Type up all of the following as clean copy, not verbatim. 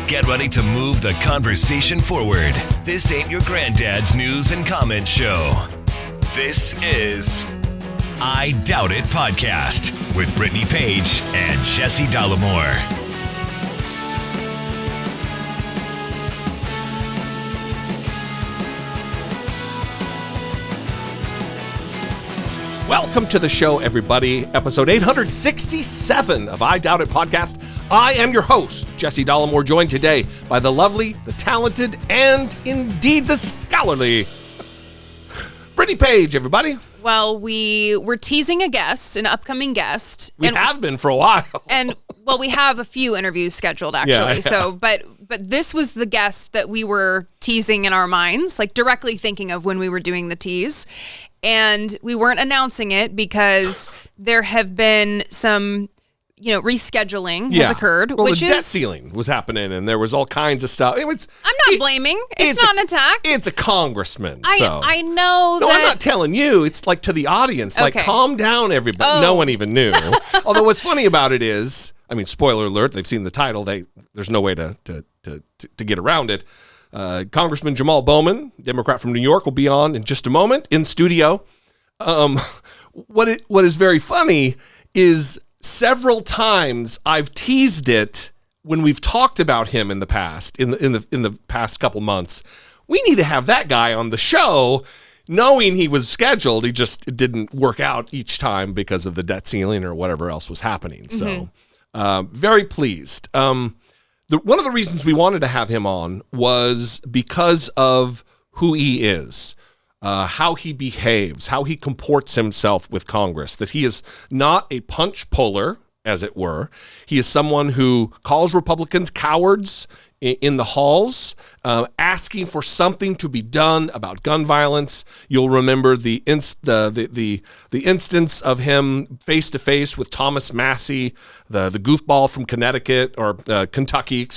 Get ready to move the conversation forward. This ain't your granddad's news and comment show. This is I Doubt It Podcast with Brittany Page and Jesse Dollemore. Welcome to the show, everybody. Episode 867 of I Doubt It Podcast. I am your host, Jesse Dollemore, joined today by the lovely, the talented, and indeed the scholarly Brittany Page, everybody. Well, we're teasing a guest, an upcoming guest. We have been for a while. And, well, we have a few interviews scheduled, actually. Yeah. So, but this was the guest that we were teasing in our minds, like directly thinking of when we were doing the tease. And we weren't announcing it because there have been some, rescheduling has occurred. Well, the debt ceiling was happening, and there was all kinds of stuff. I'm not blaming. It's not an attack. It's a congressman. I know that. No, I'm not telling you. It's like to the audience. Like, calm down, everybody. Oh. No one even knew. Although what's funny about it is, spoiler alert, they've seen the title. There's no way to get around it. Congressman Jamaal Bowman, Democrat from New York, will be on in just a moment in studio. What is very funny is several times I've teased it when we've talked about him in the past, in the past couple months. We need to have that guy on the show, knowing he was scheduled. It didn't work out each time because of the debt ceiling or whatever else was happening. So, very pleased. One of the reasons we wanted to have him on was because of who he is, how he behaves, how he comports himself with Congress, that he is not a punch puller, as it were. He is someone who calls Republicans cowards in the halls, asking for something to be done about gun violence. You'll remember the instance of him face to face with Thomas Massie, the goofball from Kentucky,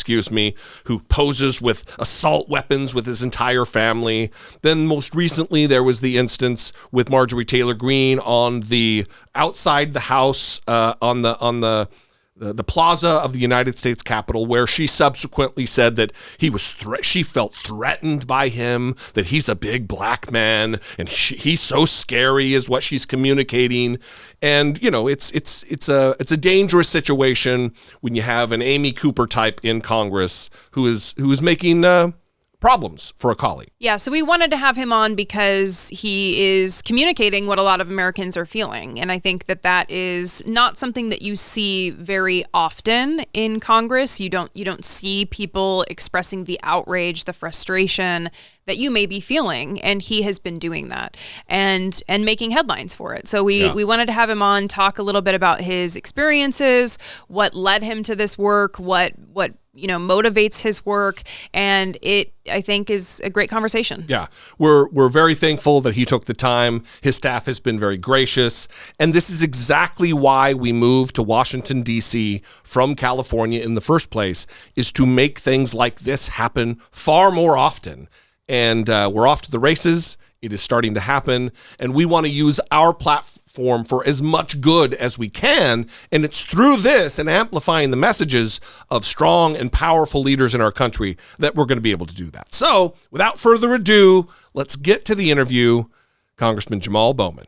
who poses with assault weapons with his entire family. Then most recently, there was the instance with Marjorie Greene on the outside the House, on the plaza of the United States Capitol, where she subsequently said that she felt threatened by him, that he's a big black man, and he's so scary is what she's communicating. And it's a dangerous situation when you have an Amy Cooper type in Congress who is making problems for a colleague. Yeah, so we wanted to have him on because he is communicating what a lot of Americans are feeling. And I think that is not something that you see very often in Congress. You don't see people expressing the outrage, the frustration that you may be feeling, and he has been doing that and making headlines for it. So we wanted to have him on, talk a little bit about his experiences, what led him to this work, what motivates his work, and it, I think, is a great conversation. Yeah, we're very thankful that he took the time. His staff has been very gracious, and this is exactly why we moved to Washington, D.C. from California in the first place, is to make things like this happen far more often. And we're off to the races. It is starting to happen, and we want to use our platform for as much good as we can, and it's through this and amplifying the messages of strong and powerful leaders in our country that we're going to be able to do that. So, without further ado, let's get to the interview. Congressman Jamaal Bowman.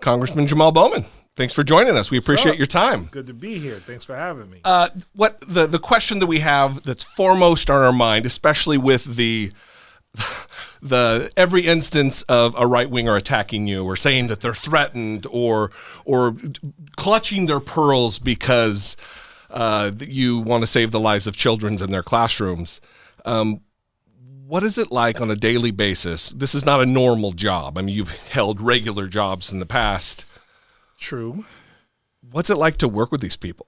Congressman Jamaal Bowman, thanks for joining us. We appreciate your time. Good to be here. Thanks for having me. What the question that we have that's foremost on our mind, especially with the every instance of a right-winger attacking you or saying that they're threatened or clutching their pearls because you want to save the lives of children in their classrooms. What is it like on a daily basis? This is not a normal job. You've held regular jobs in the past. True. What's it like to work with these people?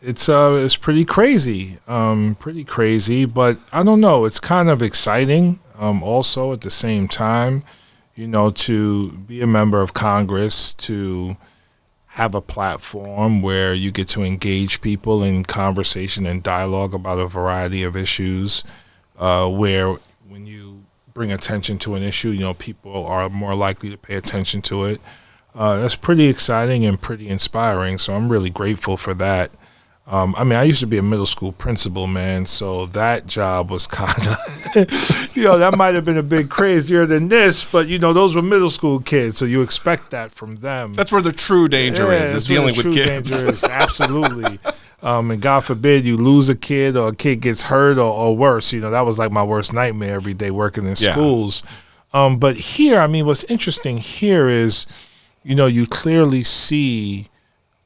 It's pretty crazy. But I don't know. It's kind of exciting. Also at the same time, to be a member of Congress, to have a platform where you get to engage people in conversation and dialogue about a variety of issues, where when you bring attention to an issue, people are more likely to pay attention to it. That's pretty exciting and pretty inspiring. So I'm really grateful for that. I used to be a middle school principal, man, so that job was kind of, that might have been a bit crazier than this, but, those were middle school kids, so you expect that from them. That's where the true danger is dealing with kids. Danger is, absolutely. And God forbid you lose a kid or a kid gets hurt or worse. That was like my worst nightmare every day working in schools. But here, what's interesting here is, you clearly see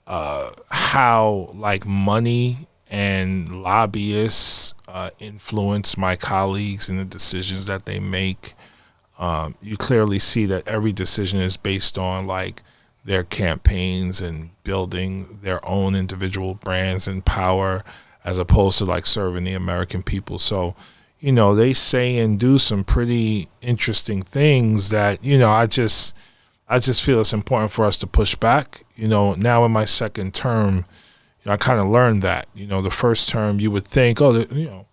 how like money and lobbyists influence my colleagues and the decisions that they make. You clearly see that every decision is based on like their campaigns and building their own individual brands and power as opposed to like serving the American people. So, they say and do some pretty interesting things that, I just feel it's important for us to push back. Now in my second term, I kind of learned that. The first term you would think, the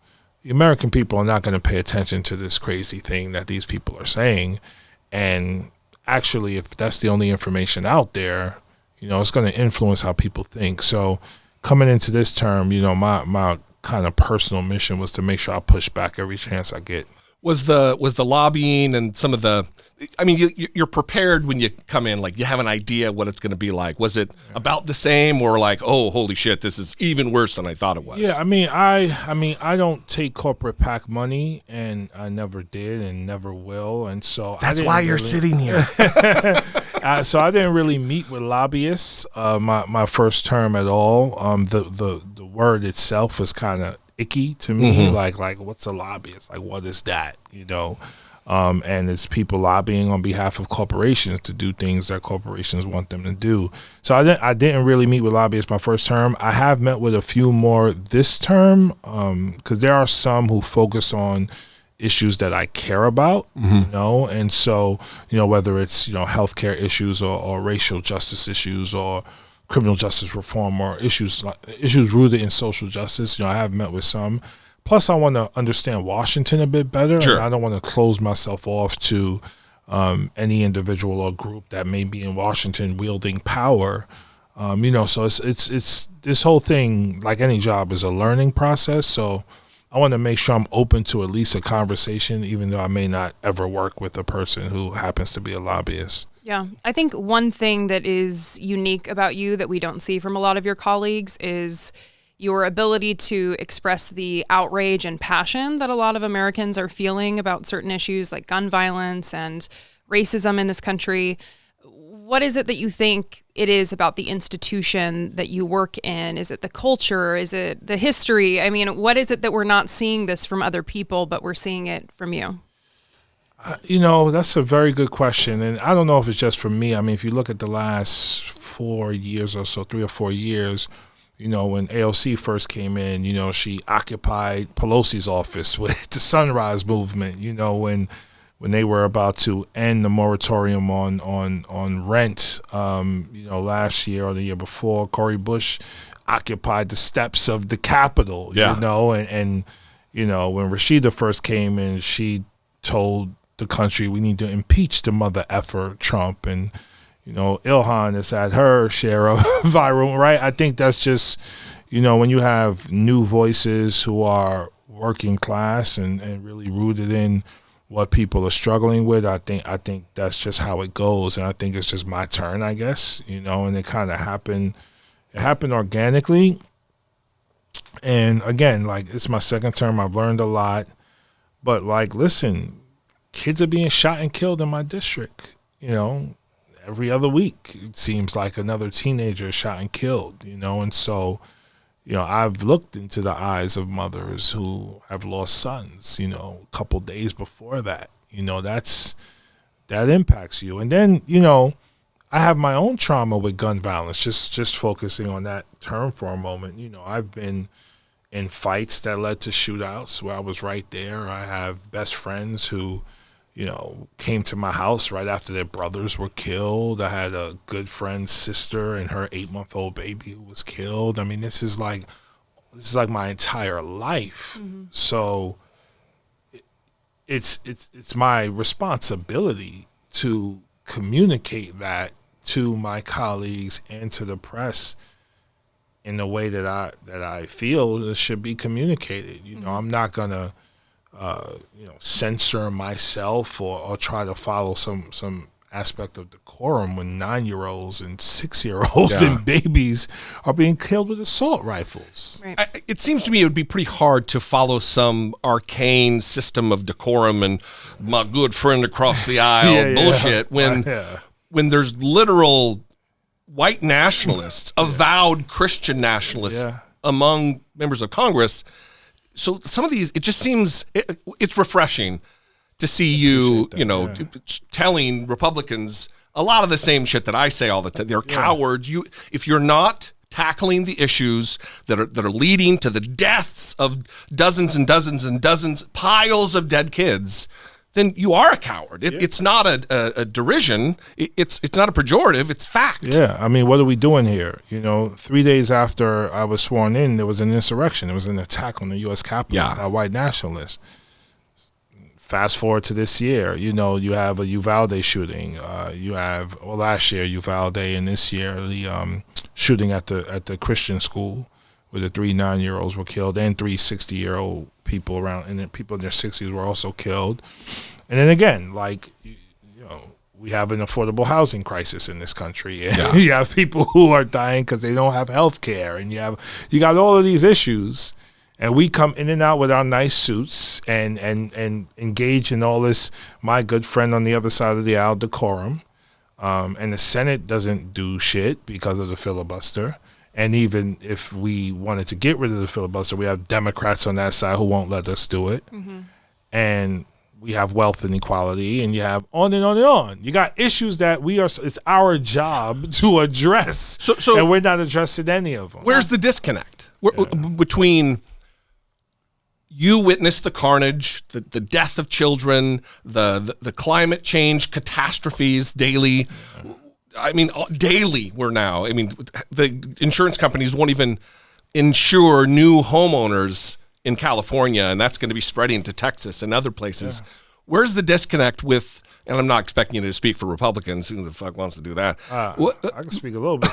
American people are not going to pay attention to this crazy thing that these people are saying. And actually, if that's the only information out there, it's going to influence how people think. So coming into this term, my kind of personal mission was to make sure I push back every chance I get. Was the lobbying and some of the, you're prepared when you come in, like you have an idea what it's going to be like. Was it about the same or like, oh, holy shit, this is even worse than I thought it was? Yeah, I don't take corporate PAC money, and I never did and never will, and so that's why you're sitting here. So I didn't really meet with lobbyists my first term at all. The word itself was kind of icky to me. Like what's a lobbyist? Like what is that? And it's people lobbying on behalf of corporations to do things that corporations want them to do. So I didn't really meet with lobbyists my first term. I have met with a few more this term because there are some who focus on issues that I care about, and so, whether it's, healthcare issues or racial justice issues or criminal justice reform or issues rooted in social justice, I have met with some. Plus, I want to understand Washington a bit better. Sure. And I don't want to close myself off to any individual or group that may be in Washington wielding power. So it's this whole thing, like any job, is a learning process. So I want to make sure I'm open to at least a conversation, even though I may not ever work with a person who happens to be a lobbyist. Yeah. I think one thing that is unique about you that we don't see from a lot of your colleagues is your ability to express the outrage and passion that a lot of Americans are feeling about certain issues like gun violence and racism in this country. What is it that you think it is about the institution that you work in? Is it the culture? Is it the history? What is it that we're not seeing this from other people, but we're seeing it from you? That's a very good question. And I don't know if it's just from me. If you look at the last 4 years or so, 3 or 4 years, when AOC first came in, she occupied Pelosi's office with the Sunrise Movement, when they were about to end the moratorium on rent, last year or the year before, Cori Bush occupied the steps of the Capitol, and when Rashida first came in, she told the country we need to impeach the mother effer Trump, and Ilhan has had her share of viral, right? I think that's just, when you have new voices who are working class and really rooted in what people are struggling with, I think that's just how it goes. And I think it's just my turn, I guess, and it kind of happened. It happened organically. And again, like, it's my second term. I've learned a lot. But, like, listen, kids are being shot and killed in my district, every other week. It seems like another teenager is shot and killed, and so, I've looked into the eyes of mothers who have lost sons, a couple days before that, that impacts you. And then, I have my own trauma with gun violence, just focusing on that term for a moment. I've been in fights that led to shootouts where I was right there. I have best friends who, came to my house right after their brothers were killed. I had a good friend's sister and her 8-month-old baby who was killed. This is like my entire life. Mm-hmm. So it's my responsibility to communicate that to my colleagues and to the press in the way that I feel it should be communicated. You know, I'm not gonna censor myself or try to follow some aspect of decorum when 9-year-olds and 6-year-olds and babies are being killed with assault rifles. Right. It seems to me it would be pretty hard to follow some arcane system of decorum and my good friend across the aisle bullshit when there's literal white nationalists, avowed Christian nationalists among members of Congress. So some of these, it just seems, it's refreshing to see you, telling Republicans a lot of the same shit that I say all the time. They're cowards. If you're not tackling the issues that are leading to the deaths of dozens and dozens and dozens, piles of dead kids, then you are a coward. It's not a derision. It's not a pejorative. It's fact. Yeah, I mean, what are we doing here? 3 days after I was sworn in, there was an insurrection. There was an attack on the U.S. Capitol by white nationalists. Fast forward to this year, you have a Uvalde shooting. You have last year Uvalde, and this year the shooting at the Christian school where the 3 9-year-olds were killed and 3 60-year-old people around, and then people in their 60s were also killed. And then again, we have an affordable housing crisis in this country. And you have people who are dying because they don't have health care, and you got all of these issues. And we come in and out with our nice suits and engage in all this, my good friend on the other side of the aisle, decorum. And the Senate doesn't do shit because of the filibuster. And even if we wanted to get rid of the filibuster, we have Democrats on that side who won't let us do it. Mm-hmm. And we have wealth inequality, and you have on and on and on. You got issues that it's our job to address, and we're not addressing any of them. Where's the disconnect between you witness the carnage, the death of children, the climate change catastrophes daily? I mean, daily we're now. I mean, the insurance companies won't even insure new homeowners in California, and that's going to be spreading to Texas and other places. Yeah. Where's the disconnect with, and I'm not expecting you to speak for Republicans. Who the fuck wants to do that? I can speak a little bit.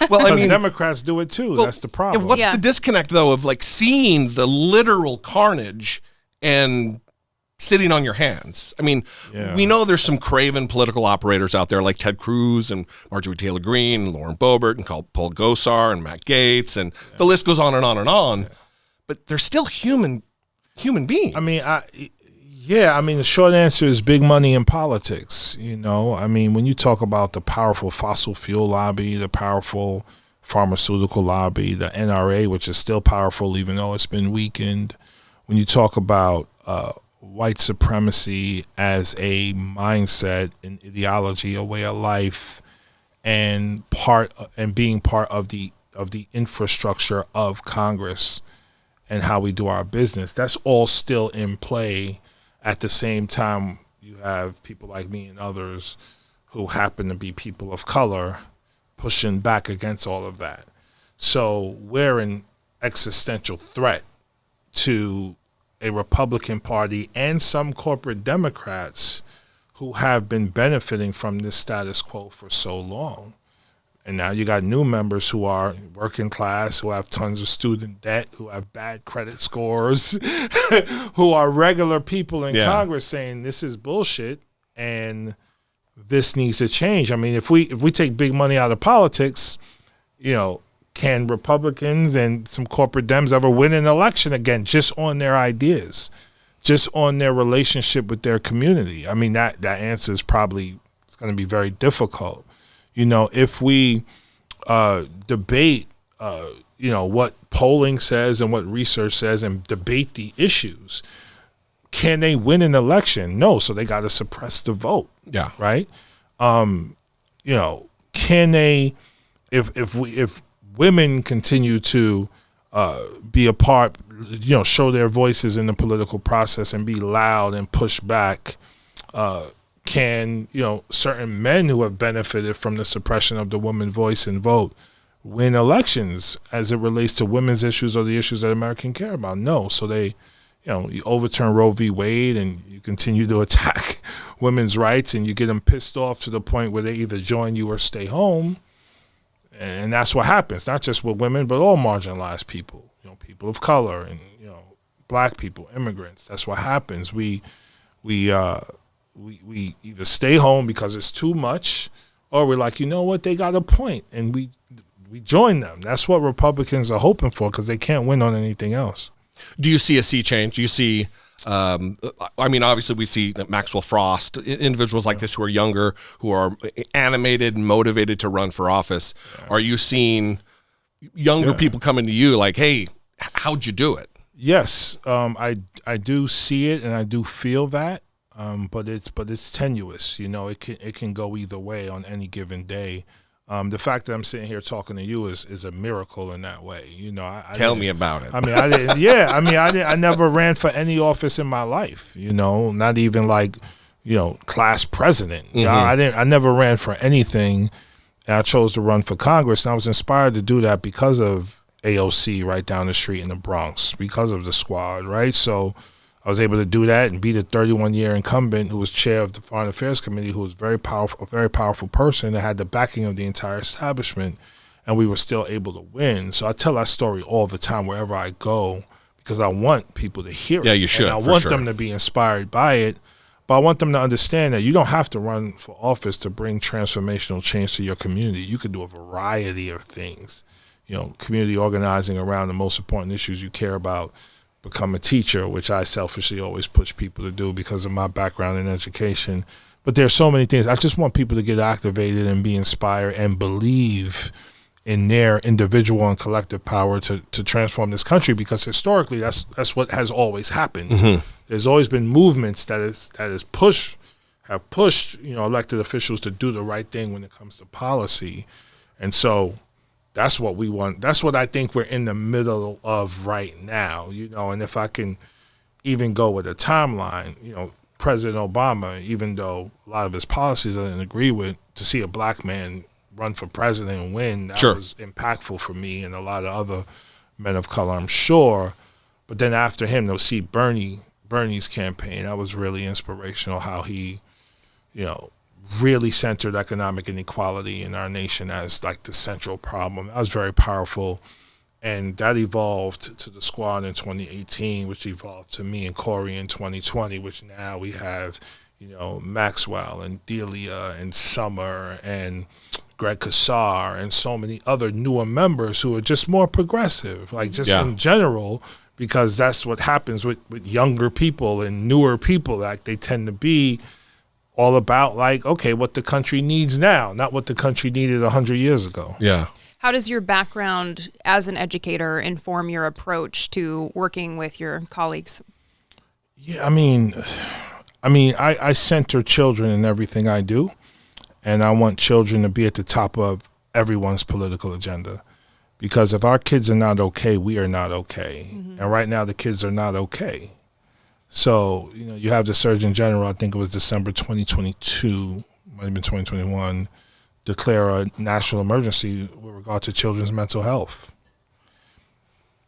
Because Democrats do it too. That's the problem. What's the disconnect, though, of seeing the literal carnage and sitting on your hands? I mean, we know there's some craven political operators out there like Ted Cruz and Marjorie Taylor Greene and Lauren Boebert and Paul Gosar and Matt Gaetz, and the list goes on and on and on. Yeah. But they're still human beings. I mean, the short answer is big money in politics. I mean, when you talk about the powerful fossil fuel lobby, the powerful pharmaceutical lobby, the NRA, which is still powerful even though it's been weakened, when you talk about white supremacy as a mindset, an ideology, a way of life, and being part of the infrastructure of Congress and how we do our business, that's all still in play. At the same time, you have people like me and others who happen to be people of color pushing back against all of that. So we're an existential threat to a Republican Party and some corporate Democrats who have been benefiting from this status quo for so long. And now you got new members who are working class, who have tons of student debt, who have bad credit scores, who are regular people in Congress saying this is bullshit and this needs to change. I mean, if we take big money out of politics, can Republicans and some corporate Dems ever win an election again just on their ideas, just on their relationship with their community? I mean, that answer is probably going to be very difficult. If we debate, what polling says and what research says and debate the issues, can they win an election? No, so they got to suppress the vote. Yeah. Right? Can they, if women continue to be a part, show their voices in the political process and be loud and push back, can certain men who have benefited from the suppression of the woman voice and vote win elections as it relates to women's issues or the issues that Americans care about? No. So they you overturn Roe v. Wade and you continue to attack women's rights, and you get them pissed off to the point where they either join you or stay home. And that's what happens, not just with women, but all marginalized people, people of color and, black people, immigrants. That's what happens. We either stay home because it's too much, or we're like, they got a point, and we join them. That's what Republicans are hoping for, because they can't win on anything else. Do you see a sea change? Do you see, obviously we see Maxwell Frost, individuals like this who are younger, who are animated and motivated to run for office. Yeah. Are you seeing younger people coming to you like, hey, how'd you do it? Yes, I do see it, and I do feel that, but it's tenuous. It can go either way on any given day. The fact that I'm sitting here talking to you is a miracle in that way. Tell me about it. I never ran for any office in my life. Not even like, class president. Mm-hmm. I never ran for anything. And I chose to run for Congress, and I was inspired to do that because of AOC right down the street in the Bronx, because of the squad, right? So I was able to do that and beat a 31-year incumbent who was chair of the Foreign Affairs Committee, who was a very powerful person that had the backing of the entire establishment, and we were still able to win. So I tell that story all the time wherever I go, because I want people to hear it. Yeah, you should. And I want them to be inspired by it, but I want them to understand that you don't have to run for office to bring transformational change to your community. You can do a variety of things. Community organizing around the most important issues you care about, become a teacher, which I selfishly always push people to do because of my background in education. But there's so many things. I just want people to get activated and be inspired and believe in their individual and collective power to transform this country, because historically that's what has always happened. Mm-hmm. There's always been movements have pushed elected officials to do the right thing when it comes to policy. And so that's what we want. That's what I think we're in the middle of right now, and if I can even go with a timeline, President Obama, even though a lot of his policies I didn't agree with, to see a black man run for president and win, that was impactful for me and a lot of other men of color, I'm sure. But then after him, they'll see Bernie's campaign. That was really inspirational, how he, really centered economic inequality in our nation as like the central problem. That was very powerful. And that evolved to the squad in 2018, which evolved to me and Corey in 2020, which now we have, Maxwell and Delia and Summer and Greg Kassar and so many other newer members who are just more progressive, in general, because that's what happens with younger people and newer people. Like, they tend to be all about what the country needs now, not what the country needed 100 years ago. Yeah. How does your background as an educator inform your approach to working with your colleagues? Yeah, I center children in everything I do, and I want children to be at the top of everyone's political agenda, because if our kids are not okay, we are not okay. Mm-hmm. And right now the kids are not okay. So, you have the Surgeon General, I think it was December 2022, might have been 2021, declare a national emergency with regard to children's mental health.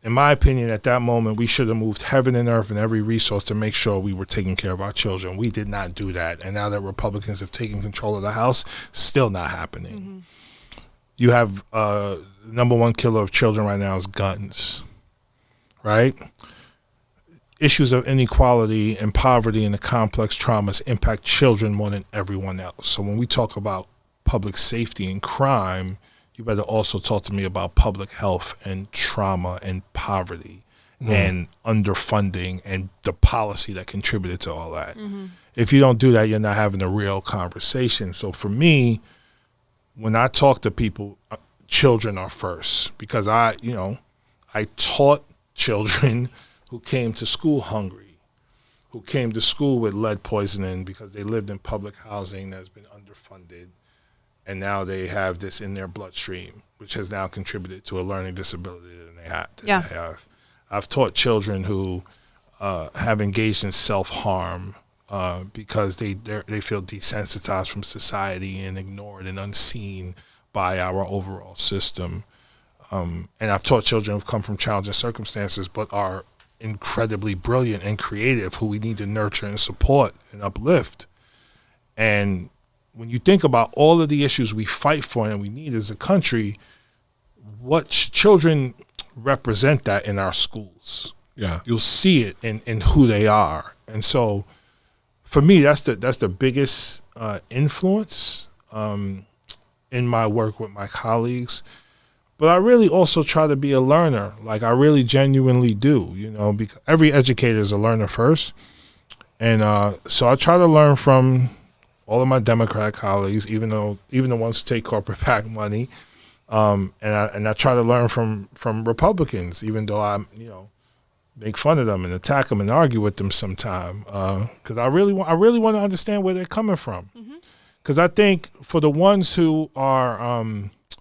In my opinion, at that moment, we should have moved heaven and earth and every resource to make sure we were taking care of our children. We did not do that. And now that Republicans have taken control of the House, still not happening. Mm-hmm. You have number one killer of children right now is guns, right? Issues of inequality and poverty and the complex traumas impact children more than everyone else. So when we talk about public safety and crime, you better also talk to me about public health and trauma and poverty and underfunding and the policy that contributed to all that. Mm-hmm. If you don't do that, you're not having a real conversation. So for me, when I talk to people, children are first, because I taught children who came to school hungry, who came to school with lead poisoning because they lived in public housing that's been underfunded, and now they have this in their bloodstream, which has now contributed to a learning disability that they have. I've taught children who have engaged in self-harm because they feel desensitized from society and ignored and unseen by our overall system. And I've taught children who've come from challenging circumstances but are incredibly brilliant and creative who we need to nurture and support and uplift. And when you think about all of the issues we fight for and we need as a country, what children represent that in our schools. Yeah. You'll see it in who they are. And so for me, that's the biggest influence in my work with my colleagues. But I really also try to be a learner. Like I really genuinely do, because every educator is a learner first. And so I try to learn from all of my Democrat colleagues, even the ones who take corporate PAC money. And I try to learn from Republicans, even though I make fun of them and attack them and argue with them sometime. Because I really want to understand where they're coming from. Because I think for the ones who are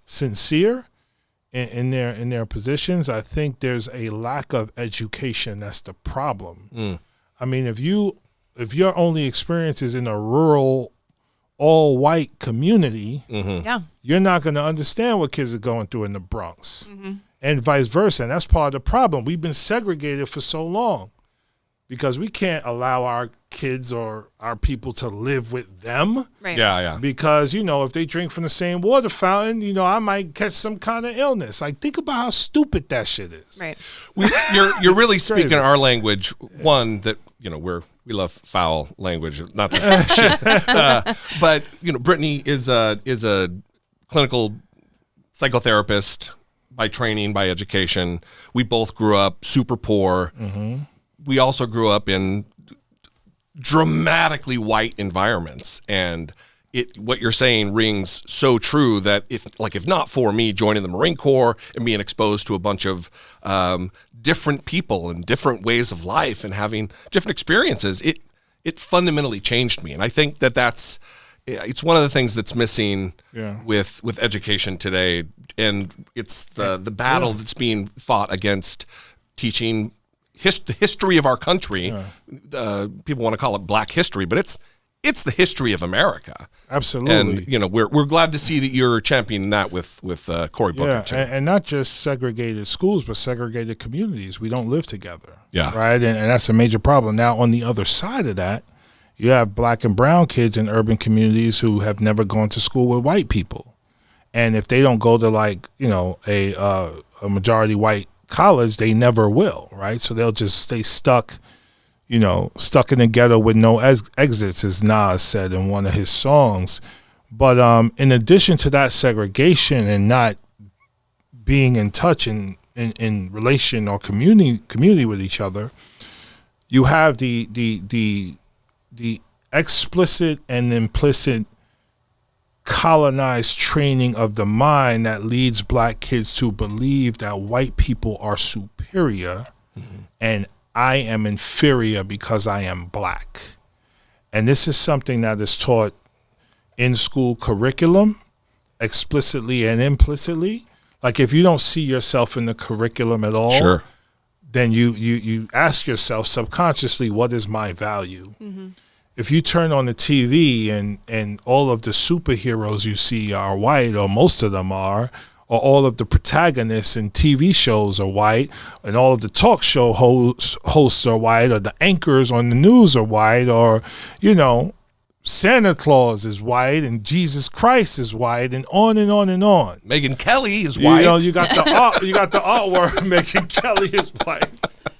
sincere in their positions, I think there's a lack of education that's the problem. I mean, if your only experience is in a rural, all-white community, you're not going to understand what kids are going through in the Bronx, and vice versa. And that's part of the problem. We've been segregated for so long because we can't allow our kids or our people to live with them. Right. Yeah. Because, if they drink from the same water fountain, I might catch some kind of illness. Like, think about how stupid that shit is. Right. You're really speaking our language. One that, we love foul language, not that shit. But Brittany is a clinical psychotherapist by training, by education. We both grew up super poor. We also grew up in dramatically white environments, and what you're saying rings so true that if not for me joining the Marine Corps and being exposed to a bunch of different people and different ways of life and having different experiences, it fundamentally changed me. And I think it's one of the things that's missing with education today, and it's the battle that's being fought against teaching the history of our country. People want to call it Black history, but it's the history of America. Absolutely. And we're glad to see that you're championing that with Cory Booker too. And not just segregated schools, but segregated communities. We don't live together. Yeah. Right. And that's a major problem. Now, on the other side of that, you have Black and brown kids in urban communities who have never gone to school with white people, and if they don't go to a majority white college, they never will. Right. So they'll just stay stuck in the ghetto with no exits, as Nas said in one of his songs. But in addition to that segregation and not being in touch in relation or community with each other, you have the explicit and implicit colonized training of the mind that leads Black kids to believe that white people are superior and I am inferior because I am Black. And this is something that is taught in school curriculum, explicitly and implicitly. Like, if you don't see yourself in the curriculum at all, then you ask yourself subconsciously, what is my value? If you turn on the TV and all of the superheroes you see are white, or most of them are, or all of the protagonists in TV shows are white, and all of the talk show hosts are white, or the anchors on the news are white, or, Santa Claus is white and Jesus Christ is white, and on and on and on. Megyn Kelly is white. You got the artwork. Megyn Kelly is white.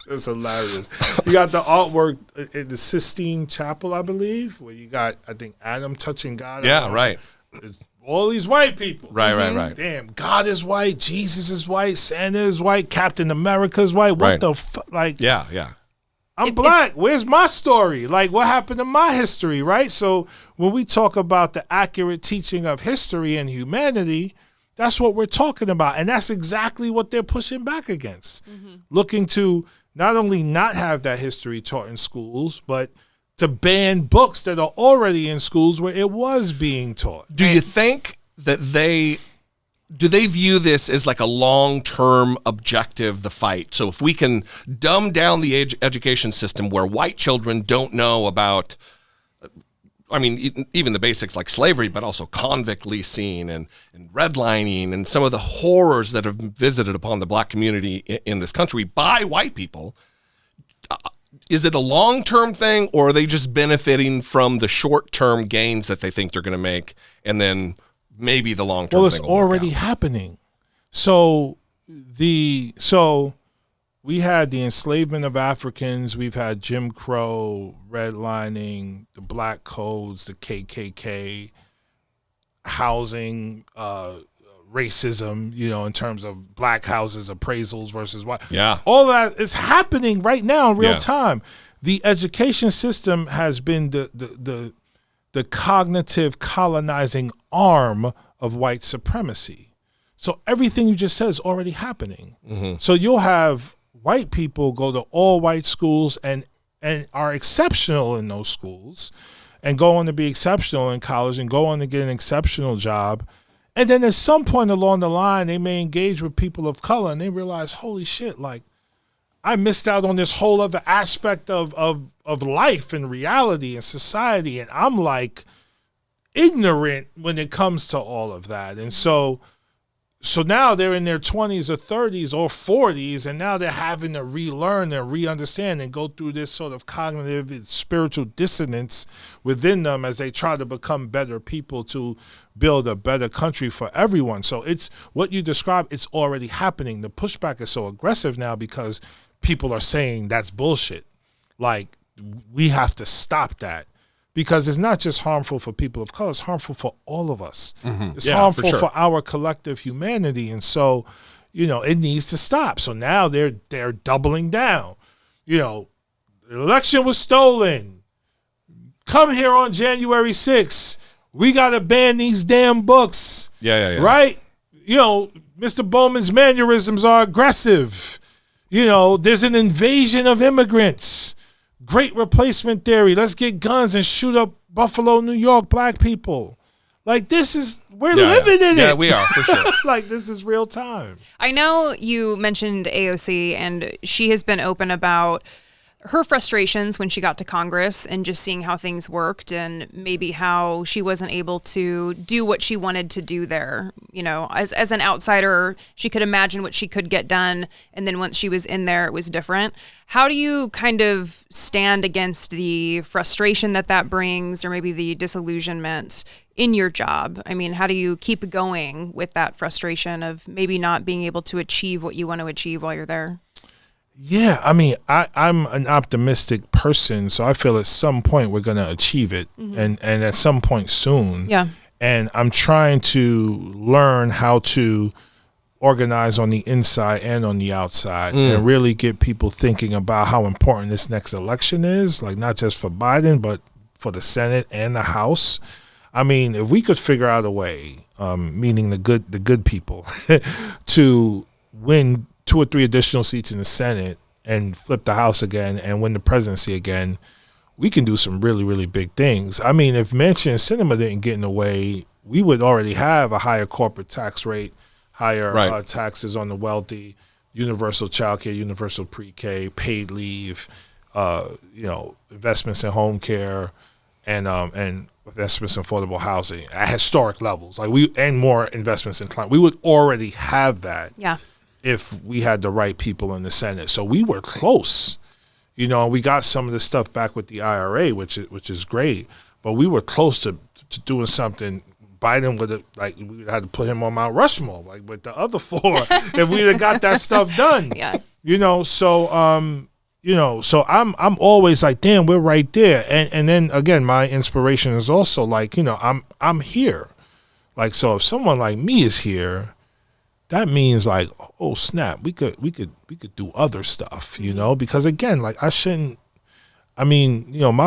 It's hilarious. You got the artwork in the Sistine Chapel, I believe, where you got, I think, Adam touching God. Yeah, right. It's all these white people. Right. Damn, God is white, Jesus is white, Santa is white, Captain America is white. What the fuck? Like, yeah. I'm Black. Where's my story? Like, what happened to my history, right? So when we talk about the accurate teaching of history and humanity, that's what we're talking about. And that's exactly what they're pushing back against. Looking to not only not have that history taught in schools, but to ban books that are already in schools where it was being taught. Do you think that they view this as like a long-term objective, the fight? So if we can dumb down the education system where white children don't know about, even the basics like slavery, but also convict leasing and redlining and some of the horrors that have been visited upon the Black community in this country by white people, is it a long-term thing, or are they just benefiting from the short-term gains that they think they're going to make, and then maybe the long-term Well, thing it's will work already out? happening. So we had the enslavement of Africans. We've had Jim Crow, redlining, the black codes, the KKK, housing, racism, in terms of black houses appraisals versus white. Yeah. All that is happening right now in real time. The education system has been the cognitive colonizing arm of white supremacy. So everything you just said is already happening. Mm-hmm. So you'll have white people go to all white schools and are exceptional in those schools and go on to be exceptional in college and go on to get an exceptional job. And then at some point along the line, they may engage with people of color and they realize, holy shit, like I missed out on this whole other aspect of life and reality and society. And I'm like ignorant when it comes to all of that. And so now they're in their 20s or 30s or 40s, and now they're having to relearn and re-understand and go through this sort of cognitive and spiritual dissonance within them as they try to become better people to build a better country for everyone. So it's what you described, it's already happening. The pushback is so aggressive now because people are saying that's bullshit. Like, we have to stop that. Because it's not just harmful for people of color, it's harmful for all of us. Mm-hmm. It's harmful for our collective humanity. And so, it needs to stop. So now they're doubling down. The election was stolen. Come here on January 6th. We got to ban these damn books. Yeah. Right? Mr. Bowman's mannerisms are aggressive. There's an invasion of immigrants. Great replacement theory. Let's get guns and shoot up Buffalo, New York, black people. Like, we're living in it. Yeah, we are, for sure. Like, this is real time. I know you mentioned AOC, and she has been open about her frustrations when she got to Congress and just seeing how things worked and maybe how she wasn't able to do what she wanted to do there. As an outsider, she could imagine what she could get done. And then once she was in there, it was different. How do you kind of stand against the frustration that brings, or maybe the disillusionment in your job? I mean, how do you keep going with that frustration of maybe not being able to achieve what you want to achieve while you're there? Yeah, I mean, I'm an optimistic person, so I feel at some point we're going to achieve it, mm-hmm. and at some point soon. Yeah. And I'm trying to learn how to organize on the inside and on the outside and really get people thinking about how important this next election is, like not just for Biden, but for the Senate and the House. I mean, if we could figure out a way, meaning the good people, to win 2 or 3 additional seats in the Senate and flip the House again and win the presidency again, we can do some really, really big things. I mean, if Manchin and Sinema didn't get in the way, we would already have a higher corporate tax rate, higher taxes on the wealthy, universal childcare, universal pre-K, paid leave, investments in home care, and investments in affordable housing at historic levels. And more investments in climate. We would already have that. Yeah. If we had the right people in the Senate. So we were close, we got some of the stuff back with the IRA, which is great, but we were close to doing something. Biden would have, we would have to put him on Mount Rushmore, like with the other 4, if we'd have got that stuff done. Yeah. So I'm always like, damn, we're right there. And then again, my inspiration is also I'm here. So if someone like me is here, that means oh snap, we could do other stuff, because again, my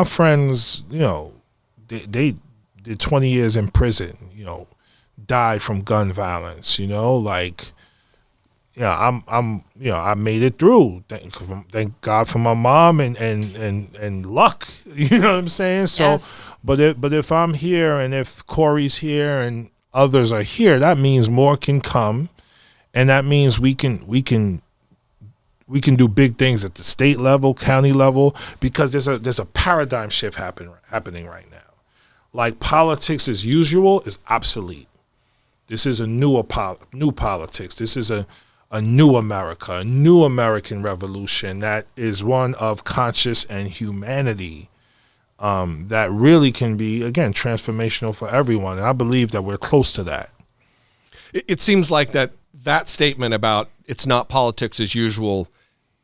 friends, they did 20 years in prison, died from gun violence, I made it through. Thank God for my mom and luck, you know what I'm saying? So, yes. but if I'm here and if Corey's here and others are here, that means more can come. And that means we can do big things at the state level, county level, because there's a paradigm shift happening right now. Politics as usual is obsolete. This is a new politics. This is a a new America, a new American revolution that is one of conscience and humanity, that really can be, again, transformational for everyone. And I believe that we're close to that. It seems like that statement about it's not politics as usual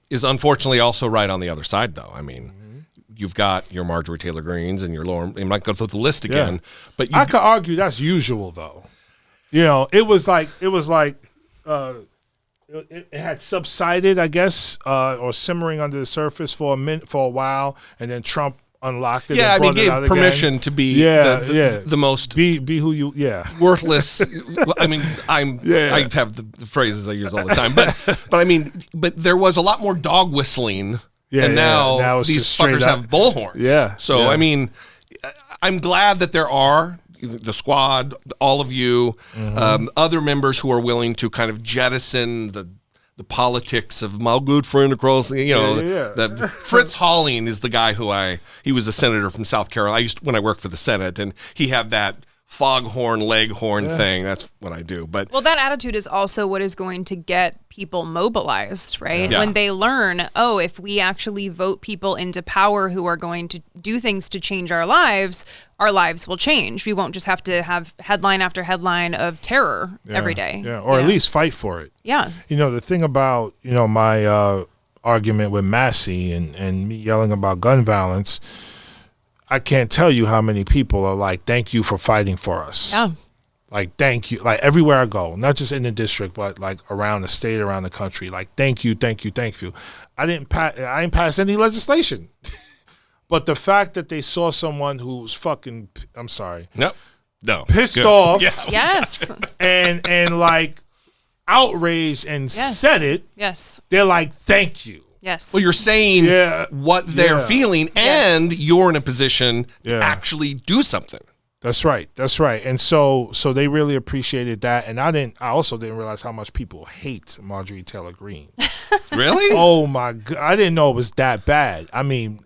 is unfortunately also right on the other side, though. I mean, you've got your Marjorie Taylor Greenes and your Lauren. I might go through the list again, but I could argue that's usual, though. You know, it was like it had subsided, I guess, or simmering under the surface for a while, and then Trump unlocked it. Yeah, and gave it permission to be the most be who you worthless. I mean, I have the phrases I use all the time, but there was a lot more dog whistling, and now it's these fuckers have bullhorns. Yeah. So I mean, I'm glad that there are the squad, all of you, other members who are willing to kind of jettison the politics of my good friend across, the Fritz Holling is the guy he was a senator from South Carolina. When I worked for the Senate, and he had that foghorn, leghorn thing. That's what I do. But that attitude is also what is going to get people mobilized, right? Yeah. When they learn, if we actually vote people into power who are going to do things to change our lives will change. We won't just have to have headline after headline of terror every day. Yeah, or at least fight for it. Yeah. You know, the thing about, my argument with Massie and me yelling about gun violence, I can't tell you how many people are like, thank you for fighting for us. Yeah. Like, thank you. Like, everywhere I go, not just in the district, but like around the state, around the country. Like, thank you, thank you, thank you. I didn't pass any legislation. But the fact that they saw someone who's fucking, I'm sorry. No. Pissed off. Yeah. Yes. and like outraged and said it. Yes. They're like, thank you. Yes. Well, you're saying what they're feeling, and you're in a position to actually do something. That's right. And so they really appreciated that. And I also didn't realize how much people hate Marjorie Taylor Greene. Really? Oh my God. I didn't know it was that bad. I mean,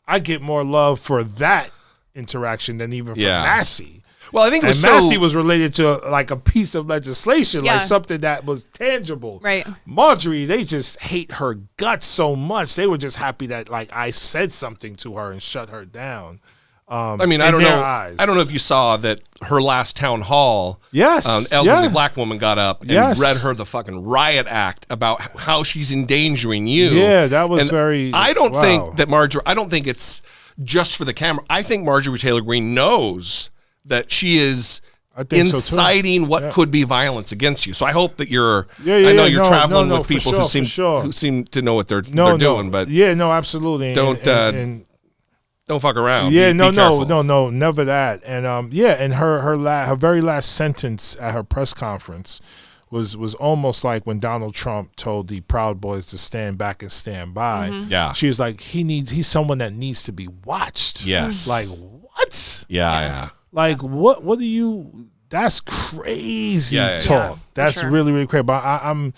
I get more love for that interaction than even for Massie. Well, I think Massie was related to like a piece of legislation, like something that was tangible. Right. Marjorie, they just hate her guts so much. They were just happy that like I said something to her and shut her down. I mean, I don't know if you saw that her last town hall. Yes. An elderly black woman got up and read her the fucking riot act about how she's endangering you. Yeah, that was very. I don't think that Marjorie. I don't think it's just for the camera. I think Marjorie Taylor Greene knows that she is inciting what could be violence against you. So I hope that you're. I know you're traveling with people who seem to know what they're doing. But absolutely. Don't fuck around. Yeah, be no, never that. And and her very last sentence at her press conference was almost like when Donald Trump told the Proud Boys to stand back and stand by. Mm-hmm. Yeah, she was like, he's someone that needs to be watched. Yes, like what? Yeah. Like what do you? That's crazy talk. Yeah, that's really, really crazy. But I'm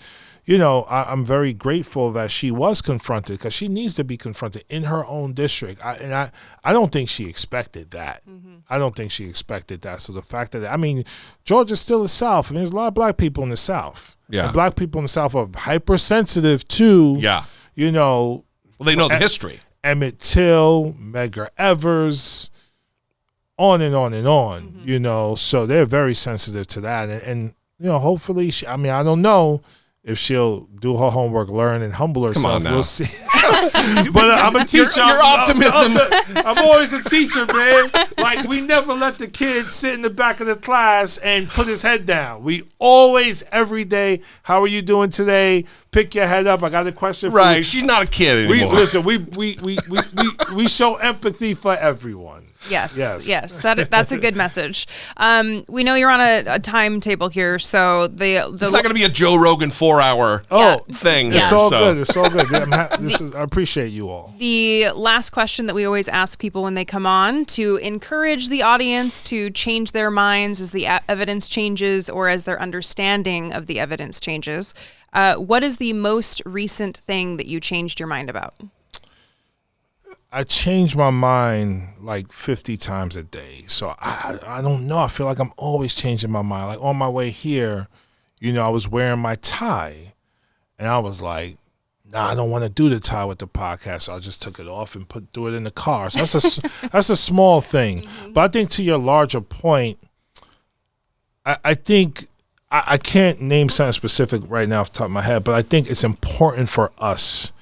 very grateful that she was confronted, because she needs to be confronted in her own district. I don't think she expected that. Mm-hmm. I don't think she expected that. So the fact that, Georgia's still the South, and there's a lot of black people in the South. Yeah. And black people in the South are hypersensitive to, well, they know the history. Emmett Till, Medgar Evers, on and on and on, mm-hmm. So they're very sensitive to that. And hopefully, I don't know if she'll do her homework, learn, and humble herself. We'll see. But I'm a teacher. Your optimism. I'm always a teacher, man. Like, we never let the kid sit in the back of the class and put his head down. We always, every day, how are you doing today? Pick your head up. I got a question for you. Right. She's not a kid anymore. We show empathy for everyone. Yes. That's a good message. We know you're on a timetable here, so it's not going to be a Joe Rogan 4-hour thing. It's all good. It's all good. I appreciate you all. The last question that we always ask people when they come on, to encourage the audience to change their minds as the evidence changes or as their understanding of the evidence changes. What is the most recent thing that you changed your mind about? I change my mind like 50 times a day. So I don't know. I feel like I'm always changing my mind. Like on my way here, I was wearing my tie. And I was like, nah, I don't want to do the tie with the podcast. So I just took it off and threw it in the car. So that's a small thing. Mm-hmm. But I think to your larger point, I think I can't name something specific right now off the top of my head, but I think it's important for us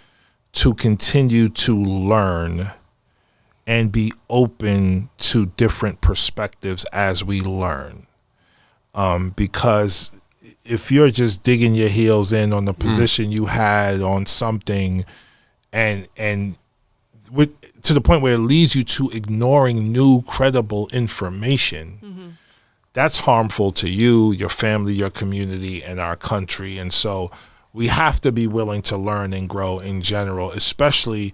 to continue to learn and be open to different perspectives as we learn. Because if you're just digging your heels in on the position you had on something and to the point where it leads you to ignoring new credible information, that's harmful to you, your family, your community, and our country. And so we have to be willing to learn and grow in general, especially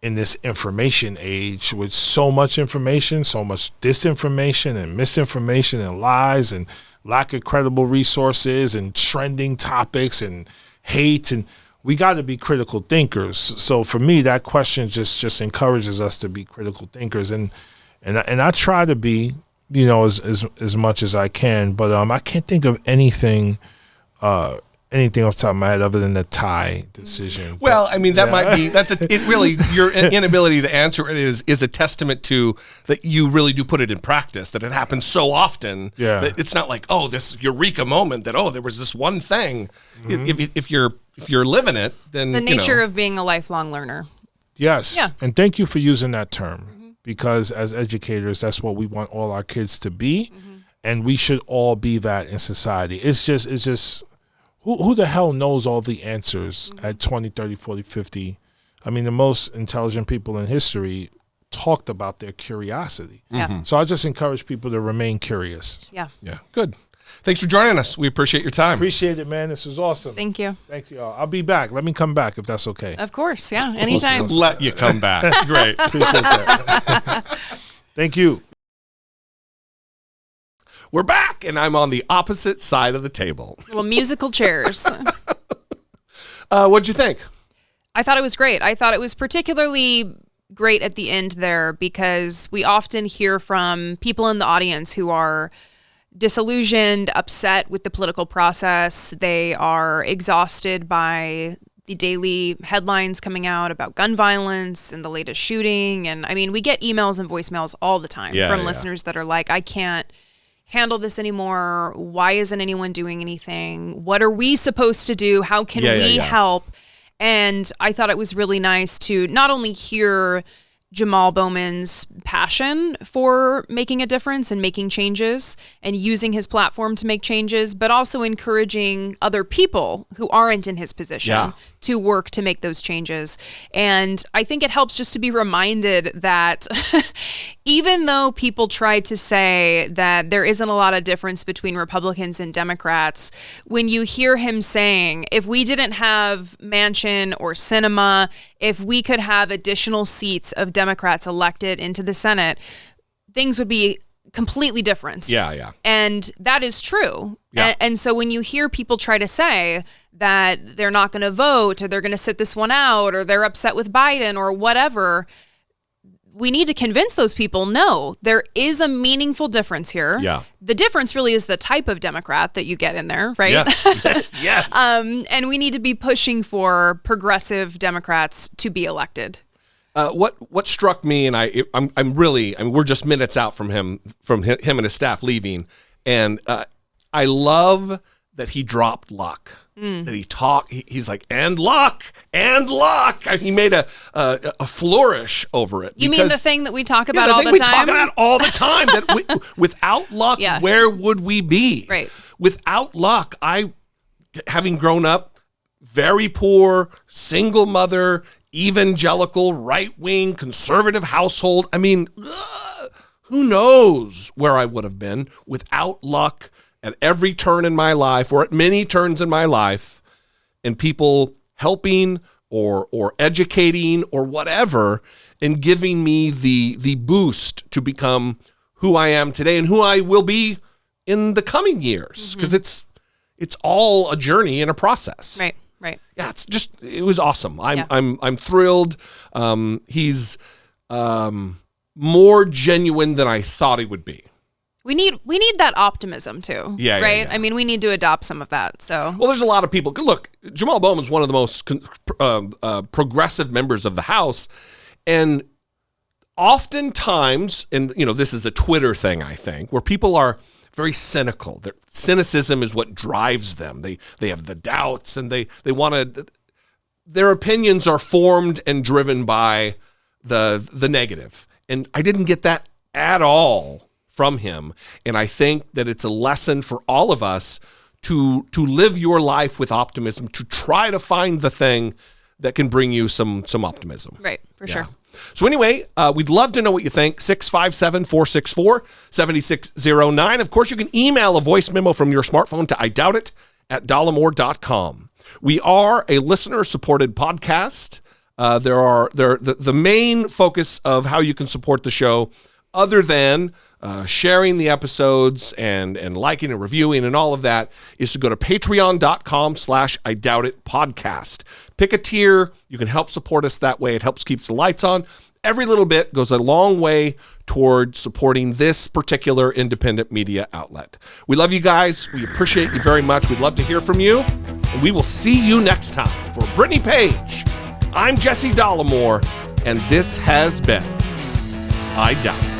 in this information age with so much information, so much disinformation and misinformation and lies and lack of credible resources and trending topics and hate. And we got to be critical thinkers. So for me, that question just encourages us to be critical thinkers. And I try to be, as much as I can, but I can't think of anything off the top of my head other than the tie decision. Well, I mean, might be, your inability to answer it is a testament to that you really do put it in practice, that it happens so often that it's not like, this eureka moment that, there was this one thing. If you're living it, then the nature of being a lifelong learner. Yes. Yeah. And thank you for using that term, because as educators, that's what we want all our kids to be. And we should all be that in society. It's just, who the hell knows all the answers at 20, 30, 40, 50? I mean, the most intelligent people in history talked about their curiosity. Yeah. So I just encourage people to remain curious. Yeah. Yeah. Good. Thanks for joining us. We appreciate your time. Appreciate it, man. This was awesome. Thank you. Thank you all. I'll be back. Let me come back if that's okay. Of course. Yeah. Anytime. Let you come back. Great. Appreciate that. Thank you. We're back, and I'm on the opposite side of the table. Little musical chairs. What'd you think? I thought it was great. I thought it was particularly great at the end there because we often hear from people in the audience who are disillusioned, upset with the political process. They are exhausted by the daily headlines coming out about gun violence and the latest shooting. And I mean, we get emails and voicemails all the time from listeners that are like, I can't handle this anymore. Why isn't anyone doing anything? What are we supposed to do? How can we help? And I thought it was really nice to not only hear Jamaal Bowman's passion for making a difference and making changes and using his platform to make changes, but also encouraging other people who aren't in his position to work to make those changes. And I think it helps just to be reminded that even though people try to say that there isn't a lot of difference between Republicans and Democrats, when you hear him saying, if we didn't have Manchin or Sinema, if we could have additional seats of Democrats elected into the Senate, things would be completely different. Yeah. And that is true. Yeah. And so when you hear people try to say that they're not going to vote or they're going to sit this one out or they're upset with Biden or whatever, we need to convince those people, no, there is a meaningful difference here. Yeah. The difference really is the type of Democrat that you get in there, right? Yes. And we need to be pushing for progressive Democrats to be elected. What struck me, and I'm really, we're just minutes out from him and his staff leaving, and I love that he dropped luck. That he talked. He's like, and luck. He made a flourish over it. You mean the thing that we talk about all the time? We talk about all the time. That without luck, where would we be? Right. Without luck, having grown up very poor, single mother, evangelical, right-wing, conservative household. I mean, who knows where I would have been without luck at every turn in my life, or at many turns in my life, and people helping or educating or whatever, and giving me the boost to become who I am today and who I will be in the coming years. Because it's all a journey and a process. Right. Yeah, it was awesome. I'm thrilled. He's more genuine than I thought he would be. We need that optimism too, right? Yeah. I mean, we need to adopt some of that. So, well, there's a lot of people. Look, Jamaal Bowman's one of the most progressive members of the House, and oftentimes, and this is a Twitter thing, I think, where people are very cynical. Their cynicism is what drives them. They have the doubts, and they want to. Their opinions are formed and driven by the negative, and I didn't get that at all from him. And I think that it's a lesson for all of us to live your life with optimism, to try to find the thing that can bring you some optimism. Right, for sure. So anyway, we'd love to know what you think. 657-464-7609. Of course, you can email a voice memo from your smartphone to idoubt@dollemore.com. We are a listener-supported podcast. The main focus of how you can support the show, other than sharing the episodes and liking and reviewing and all of that, is to go to patreon.com/IDoubtItPodcast. Pick a tier. You can help support us that way. It helps keep the lights on. Every little bit goes a long way toward supporting this particular independent media outlet. We love you guys. We appreciate you very much. We'd love to hear from you. And we will see you next time. For Brittany Page, I'm Jesse Dollemore, and this has been I Doubt It.